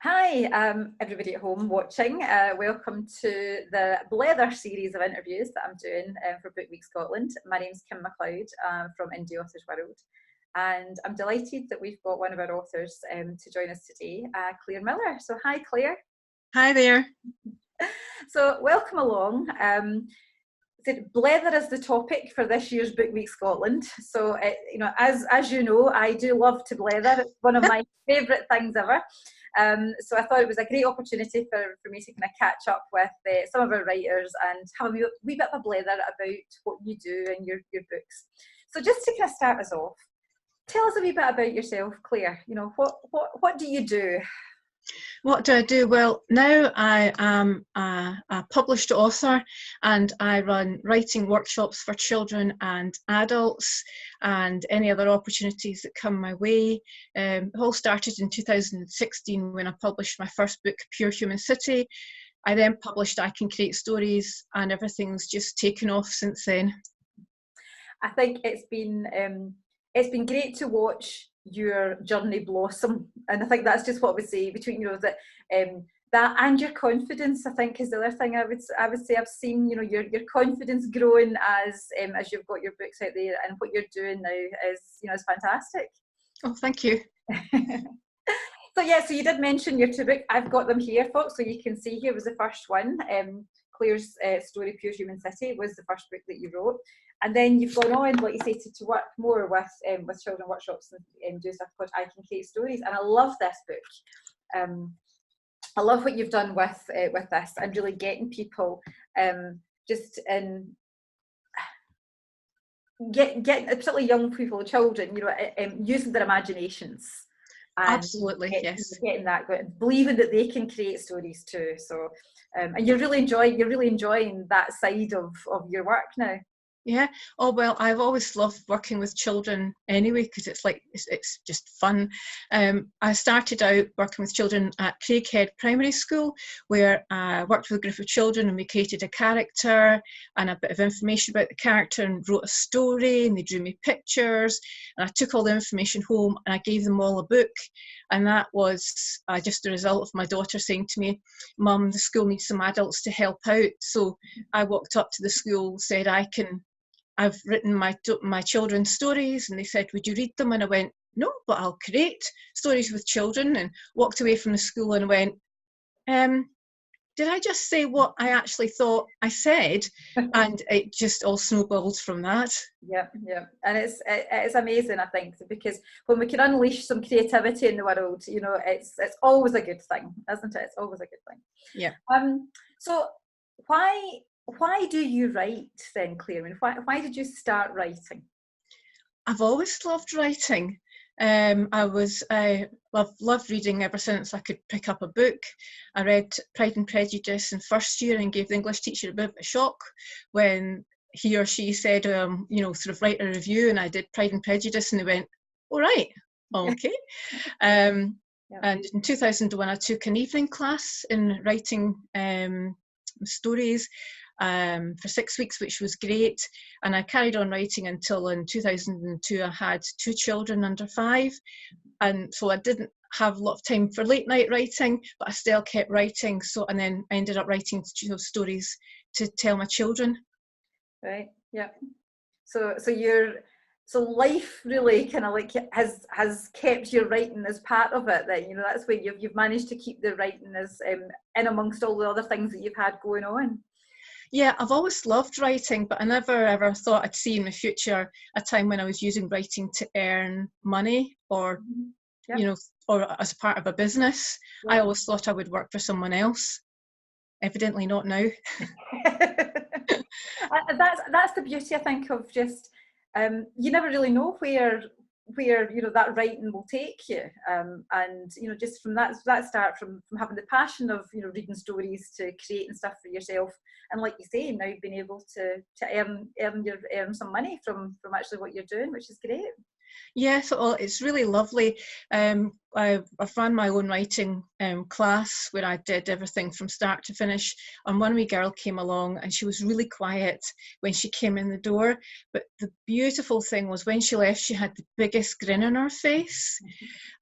Hi, everybody at home watching. Welcome to the Blether series of interviews that I'm doing for Book Week Scotland. My name's Kim MacLeod from Indie Authors World, and I'm delighted that we've got one of our authors to join us today, Caire Miller. So hi, Caire. Hi there. So welcome along. Blether is the topic for this year's Book Week Scotland. So, as you know, I do love to blether. It's one of my favourite things ever. So I thought it was a great opportunity for me to kind of catch up with some of our writers and have a wee bit of a blether about what you do in your books. So just to kind of start us off, tell us a wee bit about yourself, Caire. You know, what do you do? What do I do? Well, now I am a published author and I run writing workshops for children and adults and any other opportunities that come my way. It all started in 2016 when I published my first book, Pure Human City. I then published I Can Create Stories, and everything's just taken off since then. I think it's been great to watch your journey blossom, and I think that's just what we say between that and your confidence. I think is the other thing I would say I've seen your confidence growing as you've got your books out there, and what you're doing now is fantastic. Oh, thank you. So you did mention your two books. I've got them here, folks, so you can see here was the first one. Caire's story, Pure Human City, was the first book that you wrote. And then you've gone on, like you say, to work more with children workshops and do stuff called I Can Create Stories. And I love this book. I love what you've done with this, and really getting people just in get particularly young people, children, using their imaginations. And absolutely, yes. Getting that, believing that they can create stories too. So, and you're really enjoying that side of your work now. Yeah. Oh, well, I've always loved working with children anyway, because it's just fun. I started out working with children at Caire Primary School, where I worked with a group of children and we created a character and a bit of information about the character and wrote a story, and they drew me pictures, and I took all the information home and I gave them all a book. And that was just a result of my daughter saying to me, "Mum, the school needs some adults to help out." So I walked up to the school, said, I've written my children's stories, and they said, "Would you read them?" And I went, "No, but I'll create stories with children," and walked away from the school and went, did I just say what I actually thought I said? And it just all snowballed from that. Yeah, and it's amazing, I think, because when we can unleash some creativity in the world, it's always a good thing, isn't it? It's always a good thing. Yeah. So why do you write then, Caire? I mean, why did you start writing? I've always loved writing. I loved reading ever since I could pick up a book. I read Pride and Prejudice in first year and gave the English teacher a bit of a shock when he or she said, sort of write a review, and I did Pride and Prejudice, and they went, "All right, okay." Yeah. And in 2001, I took an evening class in writing stories for 6 weeks, which was great, and I carried on writing until in 2002 I had 2 children under 5, and so I didn't have a lot of time for late night writing, but I still kept writing. So, and then I ended up writing stories to tell my children. Right. Yeah. So life really kind of like has kept your writing as part of it. That that's where you've managed to keep the writing as in amongst all the other things that you've had going on. Yeah, I've always loved writing, but I never ever thought I'd see in the future a time when I was using writing to earn money or, or as part of a business. Yeah. I always thought I would work for someone else. Evidently not now. That's the beauty, I think, of just you never really know where that writing will take you, and just from that start from having the passion of reading stories to creating stuff for yourself, and like you say, now you've been able to earn some money from actually what you're doing, which is great. Yes, well, it's really lovely. I've run my own writing class where I did everything from start to finish. And one wee girl came along and she was really quiet when she came in the door. But the beautiful thing was when she left, she had the biggest grin on her face.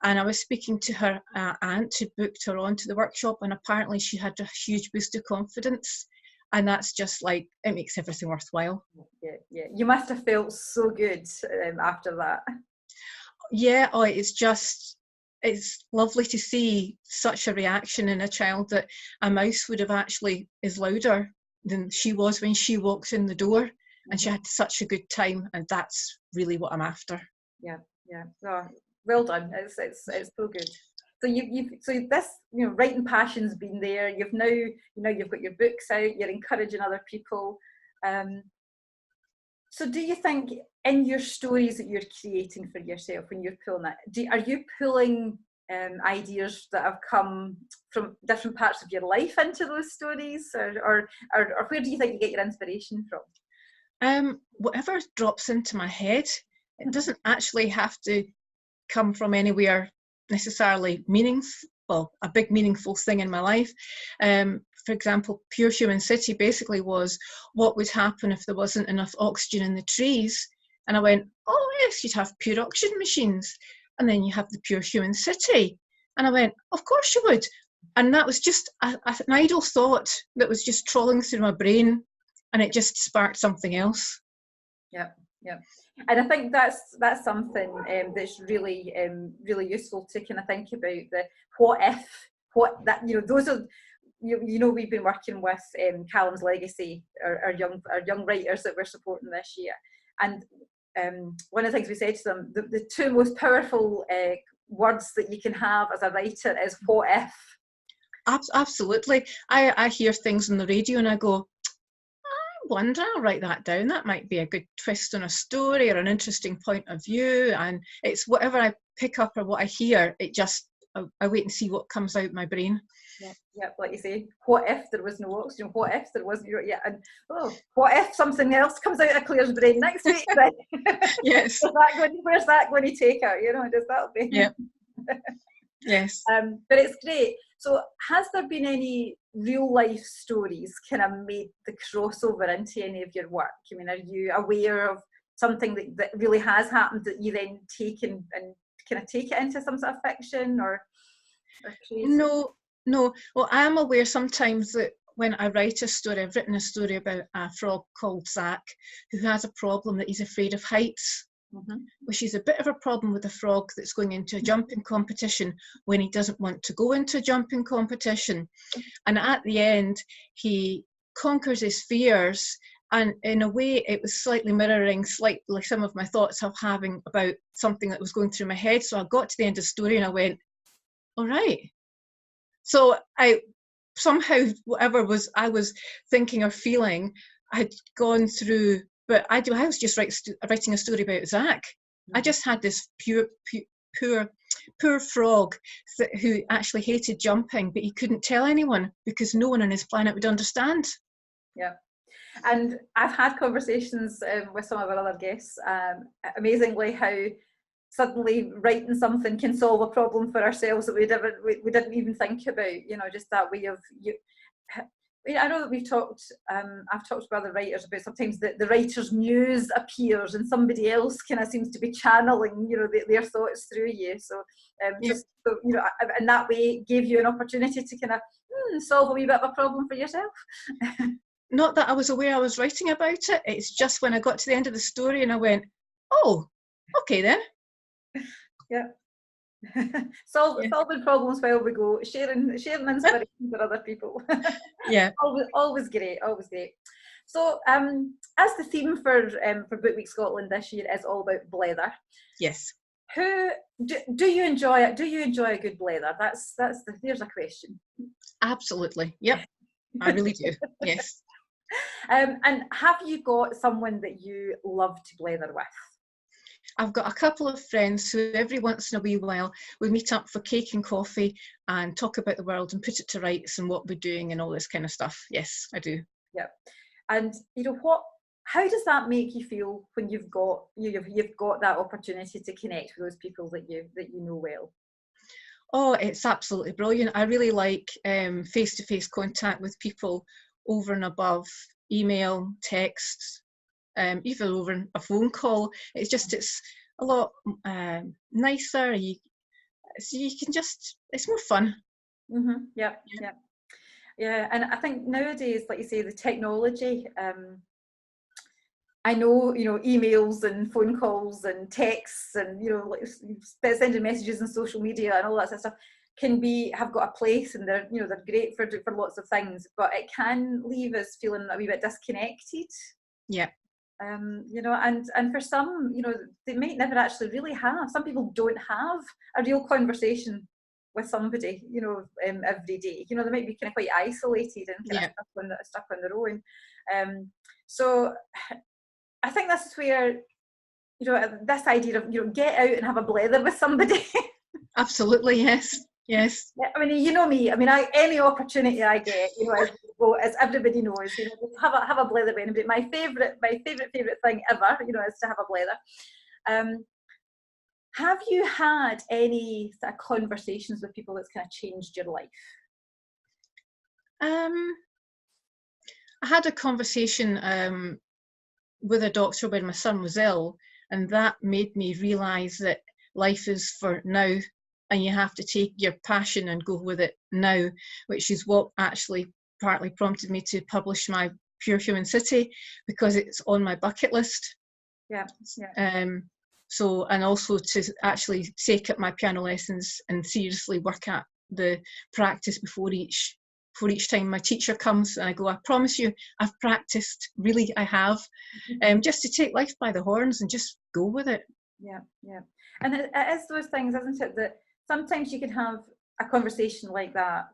And I was speaking to her aunt who booked her onto the workshop, and apparently she had a huge boost of confidence. And that's just like, it makes everything worthwhile. Yeah, yeah. You must have felt so good after that. Yeah, oh, it's lovely to see such a reaction in a child, that a mouse would have actually is louder than she was when she walked in the door, and she had such a good time, and that's really what I'm after. Yeah, yeah. Oh, well done. It's so good. So so this, you know, writing passion's been there. You've now, you know, you've got your books out. You're encouraging other people. So do you think in your stories that you're creating for yourself, when you're pulling it, are you pulling ideas that have come from different parts of your life into those stories, or where do you think you get your inspiration from? Whatever drops into my head. It doesn't actually have to come from anywhere necessarily meaningful, well, a big meaningful thing in my life. For example, Pure Human City basically was what would happen if there wasn't enough oxygen in the trees. And I went, oh yes, you'd have pure oxygen machines. And then you have the Pure Human City. And I went, of course you would. And that was just an idle thought that was just trawling through my brain, and it just sparked something else. Yeah, yeah. And I think that's something that's really really useful to kind of think about, the what that, you know, those are, you know, we've been working with Callum's Legacy, our young writers that we're supporting this year, and one of the things we said to them, the two most powerful words that you can have as a writer is what if. Absolutely. I hear things on the radio and I go, I wonder, I'll write that down. That might be a good twist on a story or an interesting point of view. And it's whatever I pick up or what I hear, it just, I wait and see what comes out my brain. Yeah, yeah, like you say, what if there was no oxygen? What if there wasn't, yeah, and what if something else comes out of Claire's brain next week? Then? Yes. Where's that going to take her? You know, does that be? Yeah. Yes. But it's great. So, has there been any real life stories kind of made the crossover into any of your work? I mean, are you aware of something that really has happened that you then take and kind of take it into some sort of fiction or No. Well, I am aware sometimes that when I write a story, I've written a story about a frog called Zach who has a problem that he's afraid of heights. Which is a bit of a problem with a frog that's going into a jumping competition when he doesn't want to go into a jumping competition. And at the end, he conquers his fears. And in a way, it was slightly mirroring slightly some of my thoughts of having about something that was going through my head. So I got to the end of the story and I went, all right. So I somehow, whatever I was thinking or feeling, I had gone through. But I was just writing a story about Zach. I just had this poor frog who actually hated jumping, but he couldn't tell anyone because no one on his planet would understand. Yeah. And I've had conversations with some of our other guests, amazingly how suddenly writing something can solve a problem for ourselves that we didn't even think about, you know, just that way of you. I know that we've talked, I've talked to other writers about sometimes the writer's muse appears and somebody else kind of seems to be channeling, you know, their thoughts through you. So just, so, you know, in that way gave you an opportunity to kind of solve a wee bit of a problem for yourself. Not that I was aware I was writing about it. It's just when I got to the end of the story and I went, oh, okay then. Yeah. Solving problems while we go, sharing inspiration for other people. Yeah. always great. So as the theme for Book Week Scotland this year is all about blether. Yes. Who do you enjoy it? Do you enjoy a good blether? There's a question. Absolutely. Yep. I really do. Yes. And have you got someone that you love to blether with? I've got a couple of friends who every once in a wee while we meet up for cake and coffee and talk about the world and put it to rights and what we're doing and all this kind of stuff. Yes, I do. Yeah. And you know what? How does that make you feel when you've got that opportunity to connect with those people that you know well? Oh, it's absolutely brilliant. I really like face-to-face contact with people over and above email, text, even over a phone call. It's a lot nicer. You can just, it's more fun. Mm-hmm. Yeah, yeah, yeah. And I think nowadays, like you say, the technology. I know, emails and phone calls and texts and, like sending messages and social media and all that sort of stuff have got a place, and they're great for lots of things, but it can leave us feeling a wee bit disconnected. Yeah. And for some, they might never actually really have. Some people don't have a real conversation with somebody, every day. They might be kind of quite isolated and kind of stuck on their own. So I think this is where, this idea of, get out and have a blether with somebody. Absolutely, yes. Yes. I mean, you know me. I mean, any opportunity I get, as everybody knows, have a blether with anybody. My favourite thing ever, is to have a blether. Have you had any sort of conversations with people that's kind of changed your life? I had a conversation with a doctor when my son was ill, and that made me realise that life is for now, and you have to take your passion and go with it now, which is what actually partly prompted me to publish my Pure Human City, because it's on my bucket list. Yeah, yeah. So, and also to actually take up my piano lessons and seriously work at the practice before each time my teacher comes, and I go, I promise you, I've practiced, really, I have, just to take life by the horns and just go with it. Yeah, yeah. And it is those things, isn't it, that sometimes you can have a conversation like that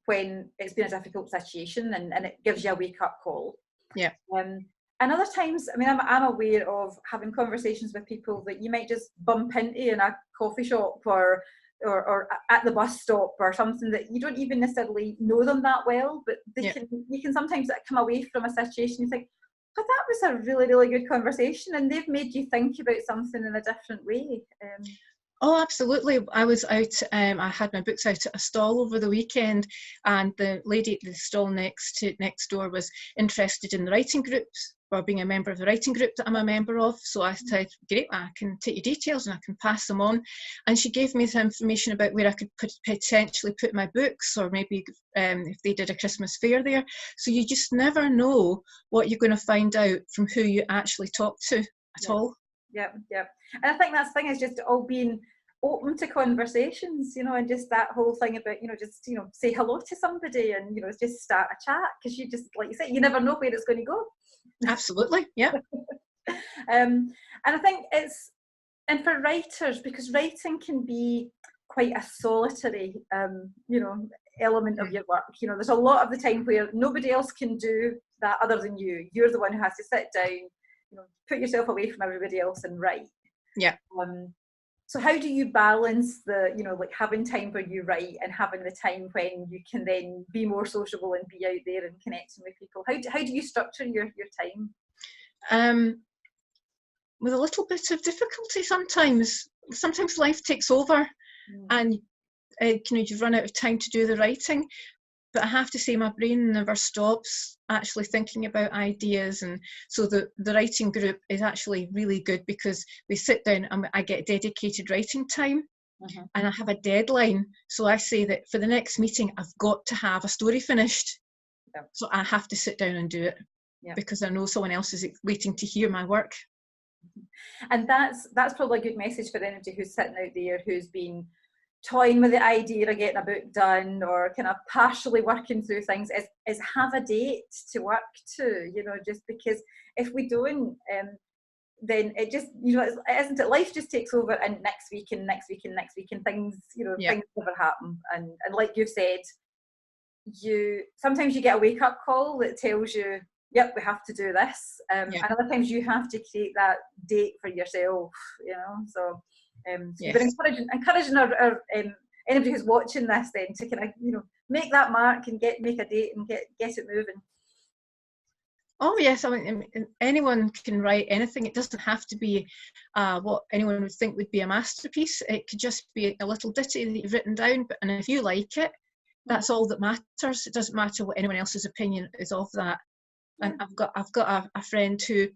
when it's been a difficult situation, and it gives you a wake-up call. Yeah. And other times, I mean, I'm aware of having conversations with people that you might just bump into in a coffee shop or at the bus stop or something, that you don't even necessarily know them that well, but you can sometimes come away from a situation, you think, but that was a really, really good conversation, and they've made you think about something in a different way. Oh, absolutely. I was out, I had my books out at a stall over the weekend, and the lady at the stall next door was interested in the writing groups, or being a member of the writing group that I'm a member of. So I said, great, I can take your details and I can pass them on. And she gave me some information about where I could potentially put my books, or maybe if they did a Christmas fair there. So you just never know what you're going to find out from who you actually talk to at all. Yeah, yeah. And I think that's the thing, is just all being open to conversations, and just that whole thing about, just, say hello to somebody and, just start a chat, because you just, like you say, you never know where it's going to go. Absolutely, yeah. And I think and for writers, because writing can be quite a solitary, element of your work. There's a lot of the time where nobody else can do that other than you. You're the one who has to sit down, put yourself away from everybody else and write. Yeah. So how do you balance the, like having time where you write and having the time when you can then be more sociable and be out there and connecting with people? How do you structure your time? With a little bit of difficulty sometimes. Sometimes life takes over, and you've run out of time to do the writing. But I have to say, my brain never stops actually thinking about ideas, and so the writing group is actually really good, because we sit down and I get dedicated writing time, and I have a deadline. So I say that for the next meeting, I've got to have a story finished. Yeah. So I have to sit down and do it, because I know someone else is waiting to hear my work. And that's probably a good message for anybody who's sitting out there who's been toying with the idea of getting a book done, or kind of partially working through things, is have a date to work to, just because if we don't, then it just, isn't it, life just takes over, and next week and next week and next week, and things, things never happen. And like you've said, sometimes you get a wake-up call that tells you, yep, we have to do this, and other times you have to create that date for yourself, so we're encouraging our anybody who's watching this then to kind of, make that mark and make a date and get it moving. Oh yes, I mean anyone can write anything. It doesn't have to be what anyone would think would be a masterpiece. It could just be a little ditty that you've written down, and if you like it, that's all that matters. It doesn't matter what anyone else's opinion is of that. And I've got a friend who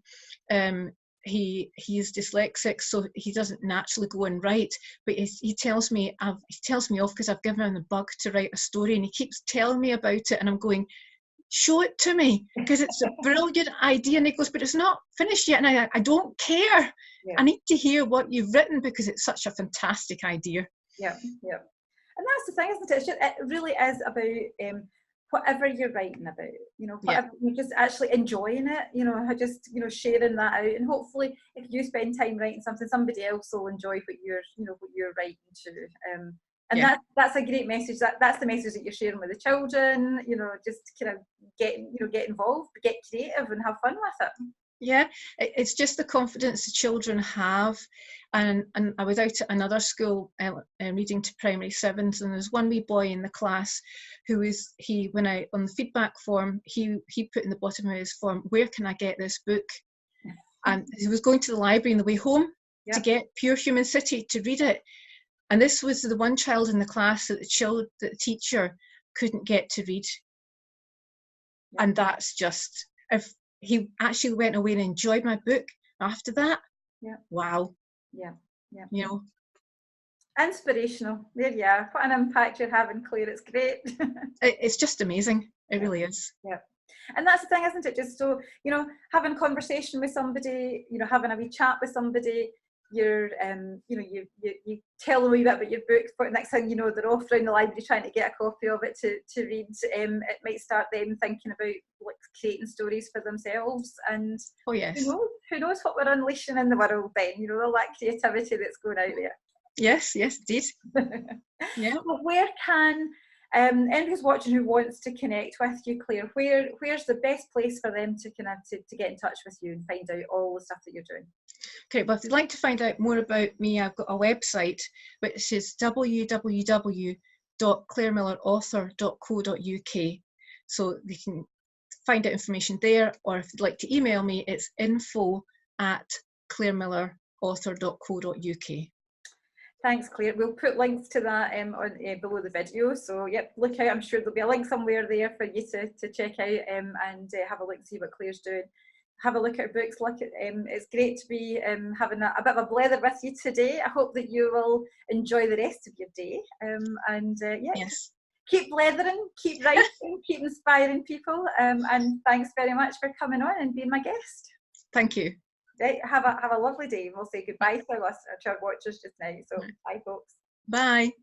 he is dyslexic, so he doesn't naturally go and write, but he tells me off because I've given him the bug to write a story, and he keeps telling me about it, and I'm going, show it to me, because it's a brilliant idea. And he goes, but it's not finished yet, and I don't care. I need to hear what you've written, because it's such a fantastic idea. Yeah. And that's the thing, isn't it? It really is about whatever you're writing about, whatever, you're just actually enjoying it, just, sharing that out. And hopefully if you spend time writing something, somebody else will enjoy what you're writing too. And that's a great message. That's the message that you're sharing with the children, just kind of get involved, get creative and have fun with it. Yeah, it's just the confidence the children have. And I was out at another school reading to primary sevens, and there's one wee boy in the class who was, on the feedback form, he put in the bottom of his form, where can I get this book? And he was going to the library on the way home to get Pure Human City to read it. And this was the one child in the class that the teacher couldn't get to read. And that's just, if he actually went away and enjoyed my book after that, wow. Inspirational. There you are. What an impact you're having, Claire. It's great. It's just amazing. It really is. Yeah. And that's the thing, isn't it? Just so, having a conversation with somebody, having a wee chat with somebody, you're you tell them a wee bit about your book, but next thing you know, they're off around the library trying to get a copy of it to read. It might start them thinking about creating stories for themselves, and who knows what we're unleashing in the world then, all that creativity that's going out there. Yes, indeed. Well, where can anyone who's watching who wants to connect with you, Claire, where's the best place for them to connect, to get in touch with you and find out all the stuff that you're doing? Okay, well, if they'd like to find out more about me, I've got a website which is www.cairemillerauthor.co.uk. So they can find out information there, or if they'd like to email me, it's info@cairemillerauthor.co.uk. Thanks, Claire. We'll put links to that on below the video. So look out. I'm sure there'll be a link somewhere there for you to check out and have a look and see what Claire's doing. Have a look at her books. Look at it's great to be having a bit of a blether with you today. I hope that you will enjoy the rest of your day. Yes. Keep blethering, keep writing, keep inspiring people. And thanks very much for coming on and being my guest. Thank you. Right, have a lovely day. We'll say goodbye to our watchers just now. So bye, folks. Bye.